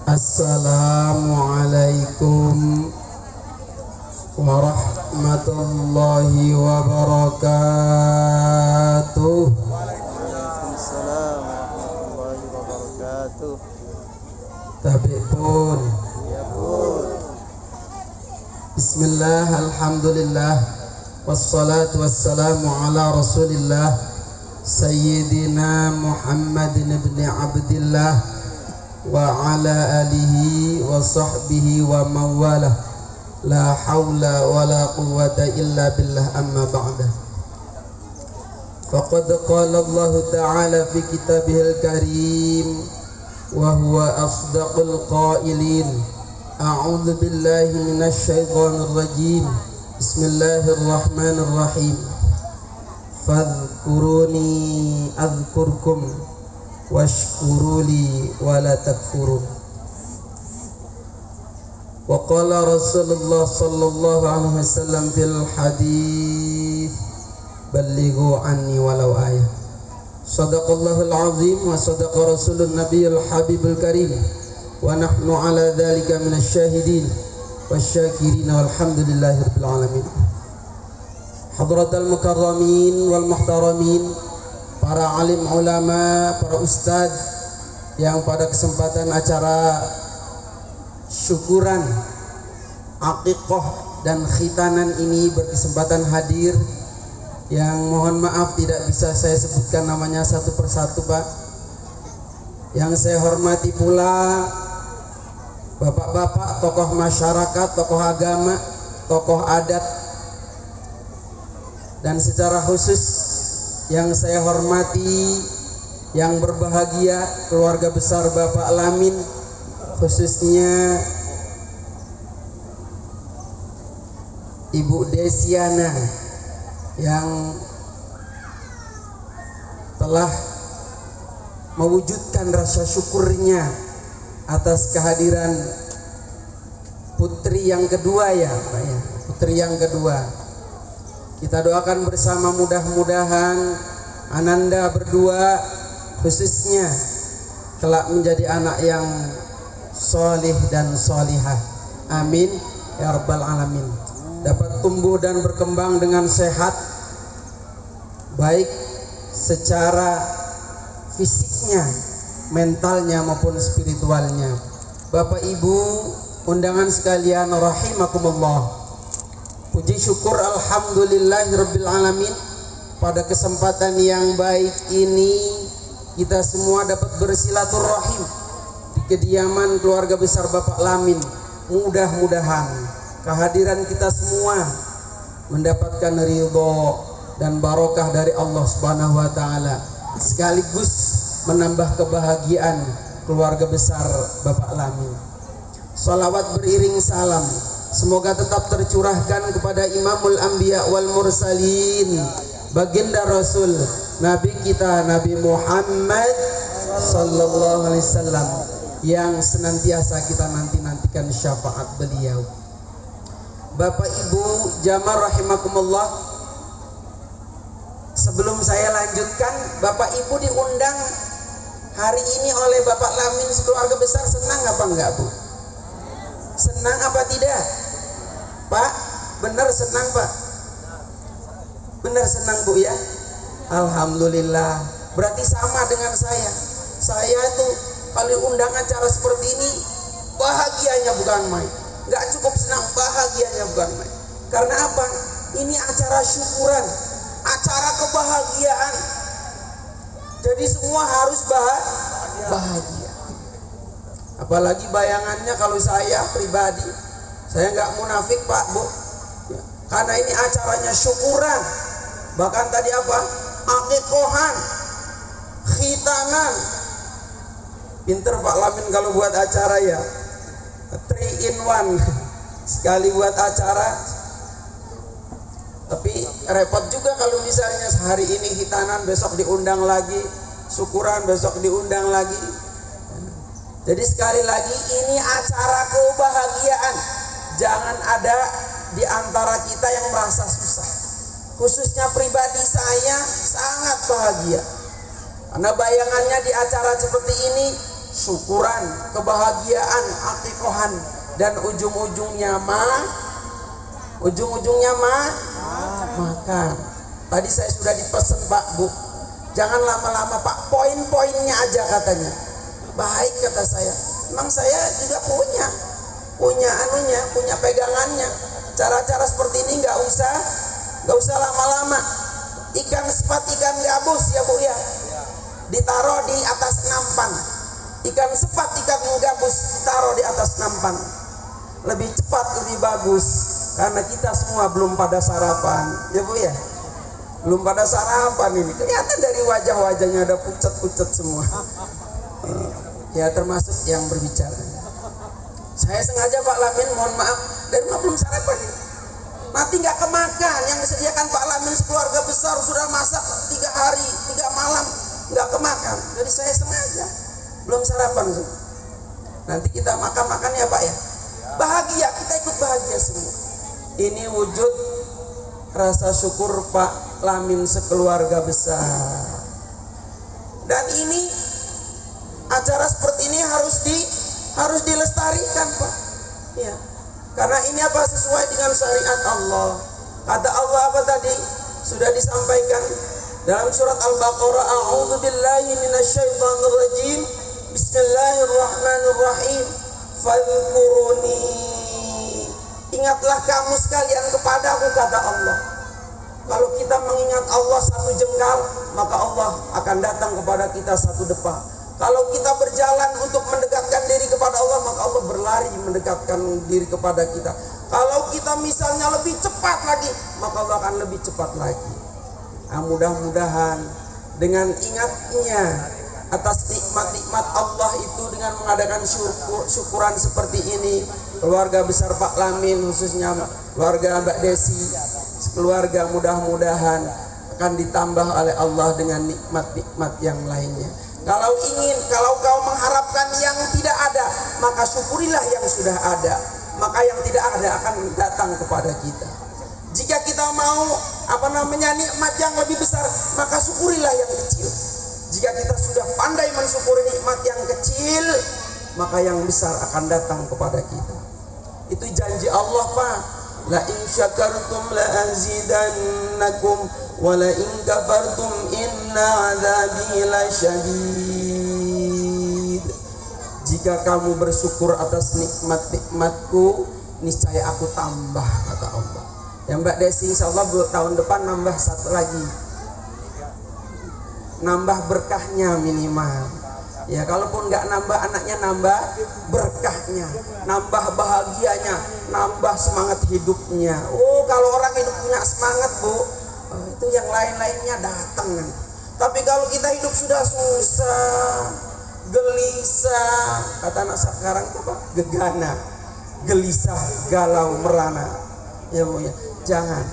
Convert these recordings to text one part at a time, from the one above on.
Assalamualaikum warahmatullahi wabarakatuh. Waalaikumsalam warahmatullahi wabarakatuh. Tabi pun. Ya pun. Bismillah, alhamdulillah, wassalatu wassalamu ala rasulillah Sayyidina Muhammadin ibn Abdillah wa ala alihi wa sahbihi wa mawalah. La hawla wa la quwwata illa billah, amma ba'da. Faqad qala Allah ta'ala fi kitabihil karim wa huwa asdaqul qailin. A'udzu billahi minasy syaithanir rajim. Bismillahirrahmanirrahim. Fadhkuruni adzkurkum washkuruli wala takfurun. Wa qala Rasulullah sallallahu alaihi wasallam fil hadits ballighu anni walau ayah. Sadaqallahul azim wa sadaqa rasulun nabiyul habibul karim. Wa nahnu ala dhalika minasyahidin wasyakirin walhamdulillahi rabbil alamin. Hadratal mukarramin wal muhtaramin, para alim ulama, para ustad yang pada kesempatan acara syukuran aqiqah dan khitanan ini berkesempatan hadir, yang mohon maaf tidak bisa saya sebutkan namanya satu persatu, Pak. Yang saya hormati pula bapak-bapak, tokoh masyarakat, tokoh agama, tokoh adat, dan secara khusus yang saya hormati, yang berbahagia, keluarga besar Bapak Lamin, khususnya Ibu Desiana yang telah mewujudkan rasa syukurnya atas kehadiran putri yang kedua, ya Pak ya, putri yang kedua. Kita doakan bersama, mudah-mudahan Ananda berdua khususnya kelak menjadi anak yang solih dan solihah. Amin ya rabbal alamin. Dapat tumbuh dan berkembang dengan sehat, baik secara fisiknya, mentalnya maupun spiritualnya. Bapak Ibu undangan sekalian rahimakumullah, puji syukur alhamdulillahirabbil alamin, pada kesempatan yang baik ini kita semua dapat bersilaturahim di kediaman keluarga besar Bapak Lamin. Mudah-mudahan kehadiran kita semua mendapatkan ridho dan barokah dari Allah Subhanahu wa taala, sekaligus menambah kebahagiaan keluarga besar Bapak Lamin. Salawat beriring salam semoga tetap tercurahkan kepada Imamul Anbiya wal Mursalin, baginda Rasul Nabi kita Nabi Muhammad sallallahu alaihi wasallam, yang senantiasa kita nantikan syafaat beliau. Bapak Ibu jamaah rahimakumullah, sebelum saya lanjutkan, Bapak Ibu diundang hari ini oleh Bapak Lamin sekeluarga besar, senang apa enggak Bu? Senang apa tidak? Pak, benar senang Pak? Benar senang Bu ya? Alhamdulillah. Berarti sama dengan saya. Saya itu kalau undang acara seperti ini, bahagianya bukan main. Gak cukup senang, bahagianya bukan main. Karena apa? Ini acara syukuran, acara kebahagiaan. Jadi semua harus bahagia. Apalagi bayangannya kalau saya pribadi, saya nggak munafik Pak Bu, karena ini acaranya syukuran. Bahkan tadi apa? Aqiqohan, khitanan. Pinter Pak Lamin kalau buat acara ya, 3 in 1, sekali buat acara. Tapi repot juga kalau misalnya hari ini khitanan, besok diundang lagi, syukuran besok diundang lagi. Jadi sekali lagi ini acara kebahagiaan. Jangan ada di antara kita yang merasa susah. Khususnya pribadi saya sangat bahagia. Karena bayangannya di acara seperti ini syukuran, kebahagiaan, akikohan, dan ujung-ujungnya makan. Tadi saya sudah dipesan Pak Bu, jangan lama-lama Pak, poin-poinnya aja katanya. Baik kata saya, memang saya juga punya pegangannya. Cara-cara seperti ini nggak usah lama-lama. Ikan sepat, ikan gabus ya Bu ya, ditaruh di atas nampan. Ikan sepat, ikan gabus ditaruh di atas nampan. Lebih cepat, lebih bagus. Karena kita semua belum pada sarapan ya Bu ya, belum pada sarapan ini. Kelihatan dari wajah-wajahnya ada pucat-pucat semua. Ya termasuk yang berbicara. Saya sengaja Pak Lamin, mohon maaf, dari rumah belum sarapan ini. Nanti nggak kemakan. Yang disediakan Pak Lamin sekeluarga besar sudah masak 3 hari 3 malam, nggak kemakan. Jadi saya sengaja belum sarapan. Nanti kita makan ya Pak ya. Bahagia, kita ikut bahagia semua. Ini wujud rasa syukur Pak Lamin sekeluarga besar. Dan ini acara seperti ini harus dilestarikan Pak. Ya. Karena ini apa, sesuai dengan syariat Allah. Kata Allah apa tadi? Sudah disampaikan dalam surat Al-Baqarah, a'udzubillahi minasyaitonirrajim. Bismillahirrahmanirrahim. Fadhkuruni. Ingatlah kamu sekalian kepadaku, kata Allah. Kalau kita mengingat Allah 1 jengkal, maka Allah akan datang kepada kita 1 depa. Kalau kita berjalan untuk mendekatkan diri kepada Allah, maka Allah berlari mendekatkan diri kepada kita. Kalau kita misalnya lebih cepat lagi, maka Allah akan lebih cepat lagi. Nah, mudah-mudahan dengan ingatnya atas nikmat-nikmat Allah itu, dengan mengadakan syukuran seperti ini, keluarga besar Pak Lamin, khususnya keluarga Mbak Desi, keluarga, mudah-mudahan akan ditambah oleh Allah dengan nikmat-nikmat yang lainnya. Kalau kau mengharapkan yang tidak ada, maka syukurilah yang sudah ada. Maka yang tidak ada akan datang kepada kita. Jika kita mau nikmat yang lebih besar, maka syukurilah yang kecil. Jika kita sudah pandai mensyukuri nikmat yang kecil, maka yang besar akan datang kepada kita. Itu janji Allah Pak. La in syakartum la azidannakum wa la in kafartum inna adzabi lasyadid. Jika kamu bersyukur atas nikmat-nikmatku, niscaya aku tambah, kata Allah. Ya Mbak Desi, insyaallah tahun depan nambah 1 lagi. Nambah berkahnya minimal. Ya kalaupun nggak nambah anaknya, nambah berkahnya, nambah bahagianya, nambah semangat hidupnya. Oh, kalau orang hidup punya semangat Bu, itu yang lain-lainnya datang. Tapi kalau kita hidup sudah susah, gelisah, kata anak sekarang itu apa? Gegana, gelisah, galau, merana. Ya Bu ya, jangan.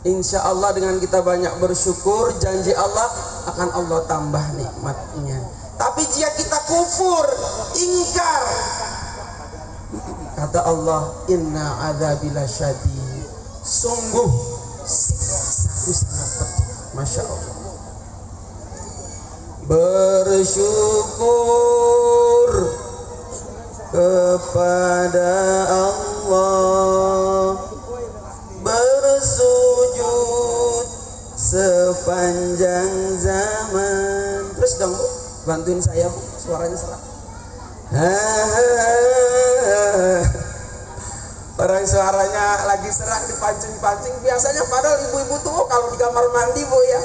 Insya Allah dengan kita banyak bersyukur, janji Allah akan Allah tambah nikmatnya. Tapi jika kita kufur, ingkar, kata Allah, inna adzabi lasyadid. Sungguh siksaku sangat pedih. Masya Allah. Bersyukur kepada Allah, bersujud sepanjang zaman. Terus dong Bu, bantuin saya Bu, suaranya serak. Orang suaranya lagi serak dipancing-pancing. Biasanya padahal ibu-ibu tuh kalau di kamar mandi Bu ya,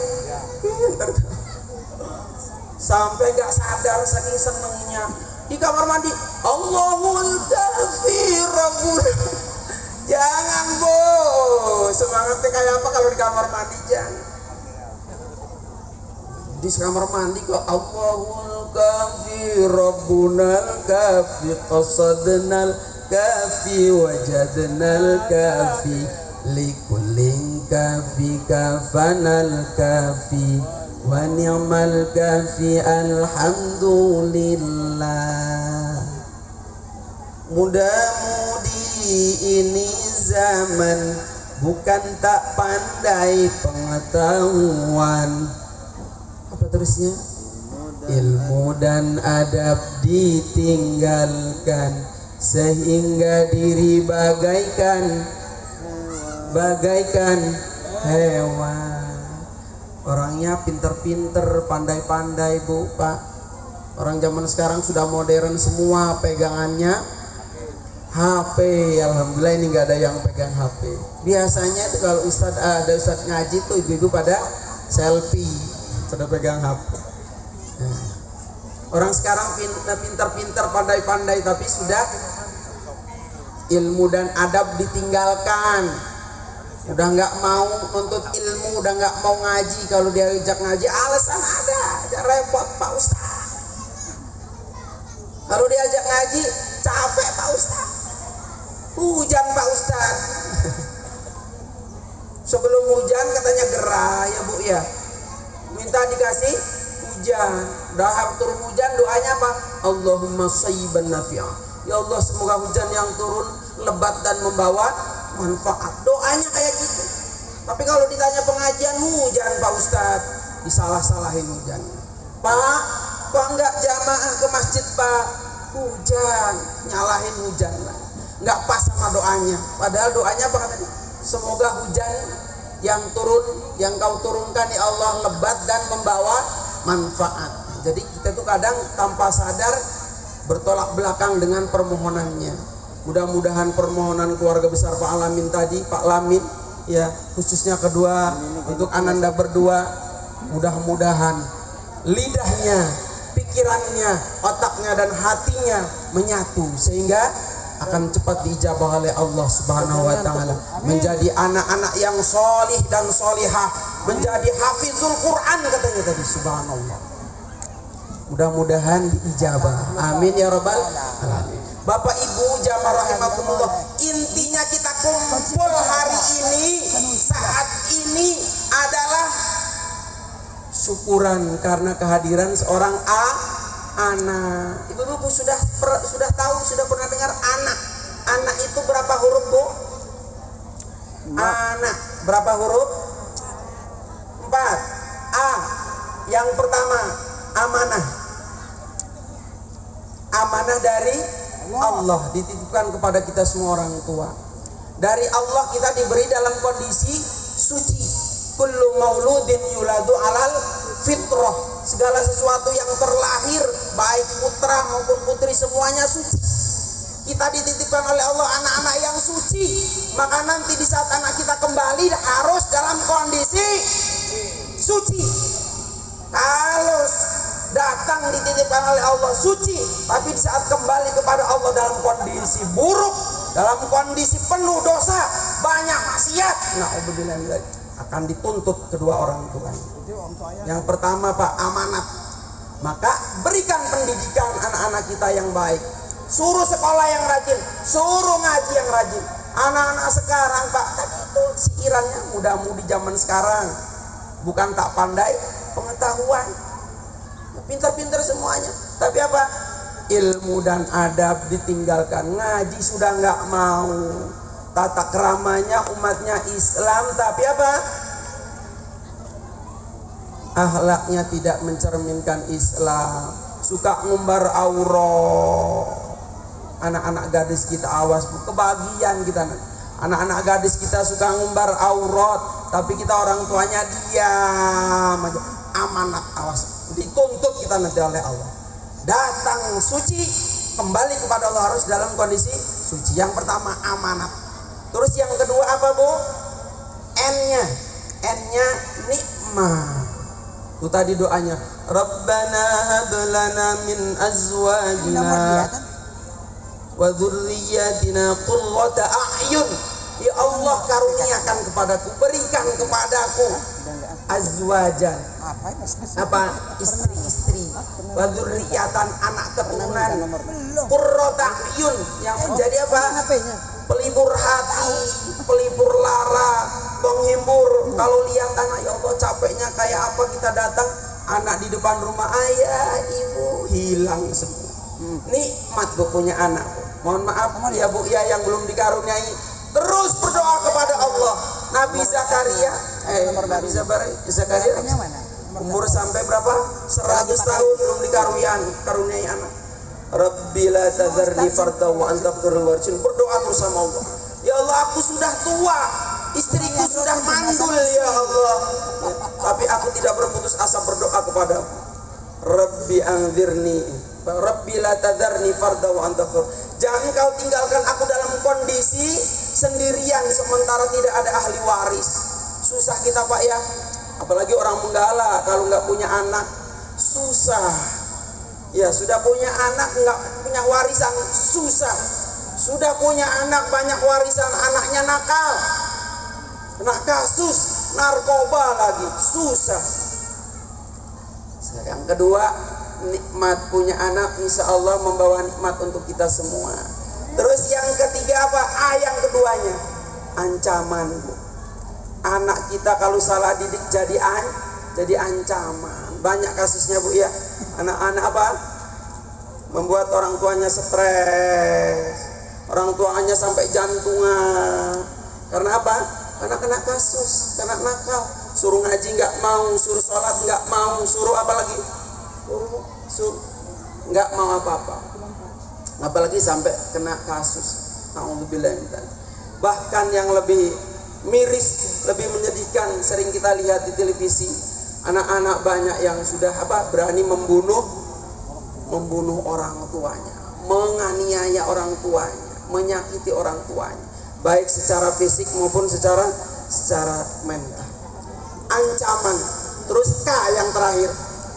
sampai nggak sadar saking senengnya di kamar mandi. Allahul kafi Rabbuna. Jangan Bu, semangatnya kayak apa kalau di kamar mandi? Jangan. Di kamar mandi kok Allahul kafi Rabbunal kafi qasadnal kafi wajadnal kafi likullin kafi kafanal kafi wa ni'mal kafi alhamdulillah. Mudah-mudi ini zaman bukan tak pandai pengetahuan. Apa terusnya? ilmu dan adab ditinggalkan sehingga diri bagaikan hewan. Orangnya pinter-pinter, pandai-pandai Bu, Pak. Orang zaman sekarang sudah modern semua, pegangannya HP. Alhamdulillah ini nggak ada yang pegang HP. Biasanya itu kalau ada ustadz ngaji tuh ibu-ibu pada selfie, pada pegang HP. Nah, orang sekarang pinter-pinter, pandai-pandai, tapi sudah ilmu dan adab ditinggalkan. Udah nggak mau nuntut ilmu, udah nggak mau ngaji. Kalau dia ajak ngaji, alasan ada, aja repot Pak Ustaz. Kalau diajak ngaji, capek Pak Ustaz, hujan Pak Ustaz. Sebelum hujan katanya gerah ya Bu ya, minta dikasih hujan. Udah turun hujan, doanya apa? Allahumma shayyiban nafi'ah. Ya Allah, semoga hujan yang turun lebat dan membawa manfaat. Doanya kayak gitu. Tapi kalau ditanya pengajian, hujan Pak Ustadz, disalah-salahin hujan. Pak, kok enggak jamaah ke masjid Pak? Hujan, nyalahin hujan. Enggak pas sama doanya. Padahal doanya apa katanya? Semoga hujan yang turun, yang kau turunkan ya Allah, lebat dan membawa manfaat. Jadi kita tuh kadang tanpa sadar bertolak belakang dengan permohonannya. Mudah-mudahan permohonan keluarga besar Pak Lamin tadi, Pak Lamin ya, khususnya kedua untuk Ananda berdua, mudah-mudahan lidahnya, pikirannya, otaknya dan hatinya menyatu sehingga akan cepat diijabah oleh Allah Subhanahu wa taala, menjadi anak-anak yang solih dan solihah, menjadi hafizul Quran katanya tadi, subhanallah. Mudah-mudahan diijabah. Amin ya rabbal alamin. Bapak Ibu jamaah rahimakumullah, intinya kita kumpul hari ini, saat ini adalah syukuran karena kehadiran seorang anak. Ibu-ibu sudah tahu, sudah pernah dengar anak? Anak itu berapa huruf Bu? Anak berapa huruf? 4. A. Yang pertama amanah. Amanah dari Allah dititipkan kepada kita semua orang tua. Dari Allah kita diberi dalam kondisi suci. Kullu mauludin yuladu alal fitrah. Segala sesuatu yang terlahir, baik putra maupun putri, semuanya suci. Kita dititipkan oleh Allah anak-anak yang suci. Maka nanti di saat anak kita kembali harus dalam kondisi suci. Kalau datang dititipkan oleh Allah suci, tapi di saat kembali kepada Allah dalam kondisi buruk, dalam kondisi penuh dosa, banyak maksiat, na'udzubillah, akan dituntut kedua orang tua. Yang pertama Pak, amanat. Maka berikan pendidikan anak-anak kita yang baik. Suruh sekolah yang rajin, suruh ngaji yang rajin. Anak-anak sekarang Pak, tadi itu siirannya muda-mudi zaman sekarang, bukan tak pandai pengetahuan, pintar-pintar semuanya, tapi apa? Ilmu dan adab ditinggalkan. Ngaji sudah nggak mau, tata keramanya umatnya Islam, tapi apa? Akhlaknya tidak mencerminkan Islam, suka ngumbar aurat. Anak-anak gadis kita, awas Bu, kebagian kita. Anak-anak gadis kita suka ngumbar aurat, tapi kita orang tuanya diam aja. Amanat, awas, dituntut kita nanti oleh Allah. Datang suci, kembali kepada Allah harus dalam kondisi suci. Yang pertama amanat. Terus yang kedua apa Bu? N-nya nikmah. Itu tadi doanya, Rabbana hab lana min azwajina wa dzurriyyatina qurrata a'yun. Ya Allah, karuniakan kepadaku, berikan kepadaku azwajan, apa, istri-istri, wa dzurriyyatan, anak keturunan, qurrata a'yun, yang menjadi apa? Pelibur hati, pelibur lara, penghibur. Kalau lihat anak, ya Allah capeknya kayak apa kita datang, anak di depan rumah ayah, ibu, hilang semua. Nikmat Bu punya anak. Mohon maaf ya Bu ya yang belum dikaruniai, terus berdoa kepada Allah. Nabi Zakaria, Nabi Zakaria Umur sampai berapa? 100 tahun belum dikaruniai anak. Rabbi la tadharni farda wa anta khairul warithin. Berdoa terus sama Allah. Ya Allah, aku sudah tua, istriku sudah mandul ya Allah. Tapi aku tidak berputus asa berdoa kepadamu. Rabbi anzirni, Rabbi la tadharni farda wa anta khair. Jangan kau tinggalkan aku dalam kondisi sendirian sementara tidak ada ahli waris. Susah kita Pak ya. Apalagi orang menggala kalau nggak punya anak susah. Ya sudah punya anak nggak punya warisan susah. Sudah punya anak banyak warisan, anaknya nakal, kena kasus narkoba lagi, susah. Yang kedua, nikmat punya anak insya Allah membawa nikmat untuk kita semua. Terus yang ketiga apa? Yang keduanya ancaman. Anak kita kalau salah didik jadi ancaman. Banyak kasusnya Bu ya. Anak-anak apa? Membuat orang tuanya stres. Orang tuanya sampai jantungan. Karena apa? Karena kena kasus, kena nakal. Suruh ngaji nggak mau, suruh sholat nggak mau, suruh apa lagi? Suruh nggak mau apa-apa. Apalagi sampai kena kasus. Alhamdulillah. Bahkan yang lebih miris, lebih menyedihkan, sering kita lihat di televisi, anak-anak banyak yang sudah berani membunuh orang tuanya, menganiaya orang tuanya, menyakiti orang tuanya, baik secara fisik maupun secara mental. Ancaman. Terus K yang terakhir,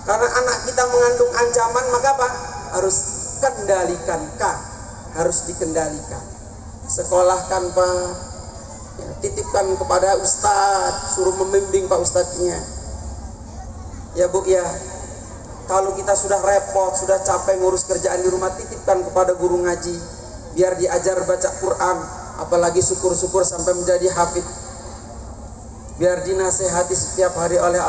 karena anak kita mengandung ancaman, maka apa? Harus kendalikan. K harus dikendalikan. Sekolahkan Pak, ya, titipkan kepada ustadz, suruh membimbing Pak ustadznya. Ya Bu ya, kalau kita sudah repot, sudah capek ngurus kerjaan di rumah, titipkan kepada guru ngaji, biar diajar baca Quran, apalagi syukur-syukur sampai menjadi hafid. Biar dinasehati setiap hari oleh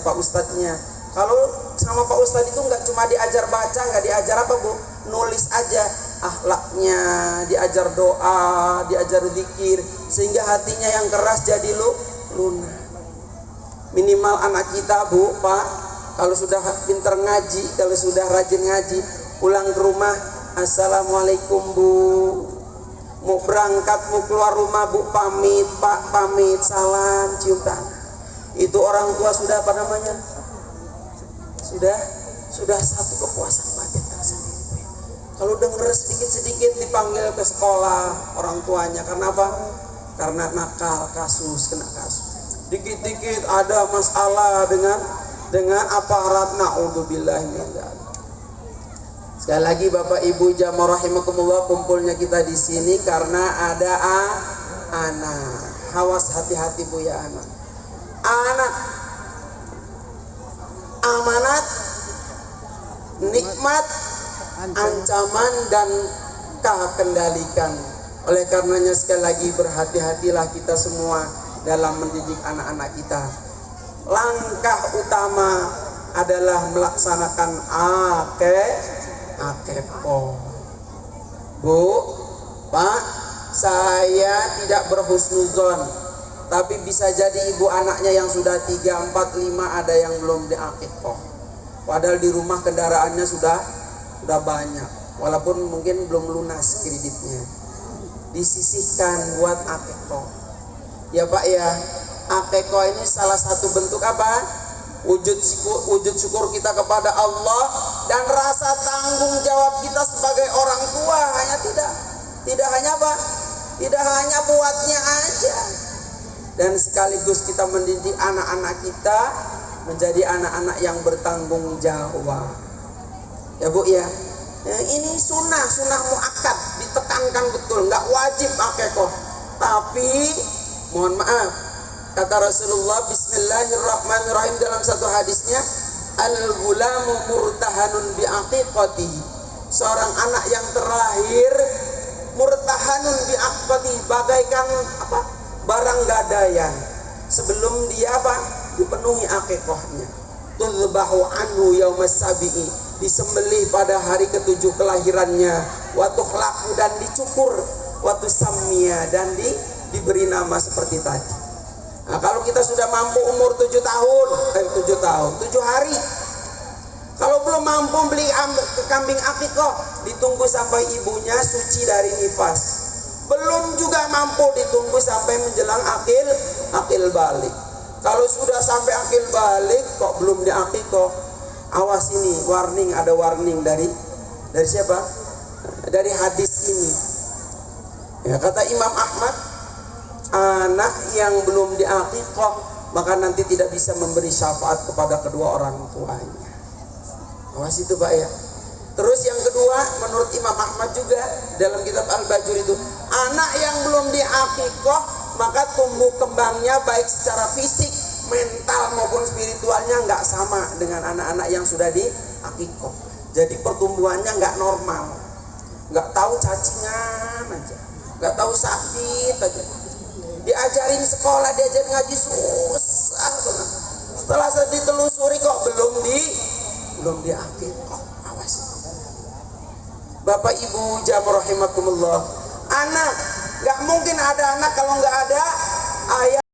Pak ustadznya. Kalau sama Pak ustadz itu nggak cuma diajar baca, nggak diajar apa Bu, nulis aja akhlaknya, diajar doa, diajar zikir, sehingga hatinya yang keras jadi lunak. Minimal anak kita Bu, Pak, kalau sudah pinter ngaji, kalau sudah rajin ngaji, pulang ke rumah, assalamualaikum Bu, mau berangkat, mau keluar rumah Bu, pamit Pak, pamit, salam, cium tangan. Itu orang tua sudah apa namanya? Sudah satu kepuasan batin tersendiri. Kalau denger sedikit-sedikit dipanggil ke sekolah orang tuanya, karena apa? Karena nakal, kasus, kena kasus. Dikit-dikit ada masalah dengan aparat, naudzubillahi min dzalik. Sekali lagi Bapak Ibu jamaah rahimakumullah, kumpulnya kita di sini karena ada anak. Awas, hati-hati Bu ya anak. Anak amanat, nikmat, ancaman dan kendalikan. Oleh karenanya sekali lagi berhati-hatilah kita semua dalam mendidik anak-anak kita. Langkah utama adalah melaksanakan akekah. Bu, Pak, saya tidak berhusnuzon, tapi bisa jadi ibu anaknya yang sudah 3, 4, 5 ada yang belum diakekah. Padahal di rumah kendaraannya sudah banyak, walaupun mungkin belum lunas kreditnya. Disisihkan buat akekah. Ya Pak ya, akekah ini salah satu bentuk apa? Wujud syukur kita kepada Allah dan rasa tanggung jawab kita sebagai orang tua. Hanya tidak hanya apa? Tidak hanya buatnya aja. Dan sekaligus kita mendidik anak-anak kita menjadi anak-anak yang bertanggung jawab. Ya Bu ya, ini sunnah muakkad, ditekankan betul, nggak wajib akekah. Tapi mohon maaf, kata Rasulullah bismillahirrahmanirrahim dalam satu hadisnya, al-ghulamu murtahanun bi aqiqatihi. Seorang anak yang terlahir murtahanun bi aqiqatihi, bagaikan apa? Barang gadaian sebelum dia dipenuhi akikahnya. Tudbahu anhu yaumas sabi'i, disembelih pada hari ke-7 kelahirannya. Wa tukhlaqu, dan dicukur. Wa tusammiya, dan diberi nama seperti tadi. Nah, kalau Kalau kita sudah mampu umur 7 tahun, 7 hari. Kalau belum mampu beli kambing akikoh, ditunggu sampai ibunya suci dari nifas. Belum juga mampu, ditunggu sampai menjelang akil balik. Kalau sudah sampai akil balik kok belum diakikoh, awas ini, warning, ada warning dari siapa? Dari hadis ini. Ya, kata Imam Ahmad, anak yang belum diakikoh maka nanti tidak bisa memberi syafaat kepada kedua orang tuanya. Awas itu Pak ya. Terus yang kedua, menurut Imam Ahmad juga dalam kitab Al-Bajur itu, anak yang belum diakikoh maka tumbuh kembangnya baik secara fisik, mental maupun spiritualnya nggak sama dengan anak-anak yang sudah diakikoh. Jadi pertumbuhannya nggak normal, nggak tahu cacingan aja, nggak tahu sakit aja. Diajarin sekolah, diajarin ngaji susah banget. Setelah ditelusuri kok belum diakikoh. Awas. Bapak Ibu jamaah rahimakumullah. Anak, nggak mungkin ada anak kalau nggak ada ayah.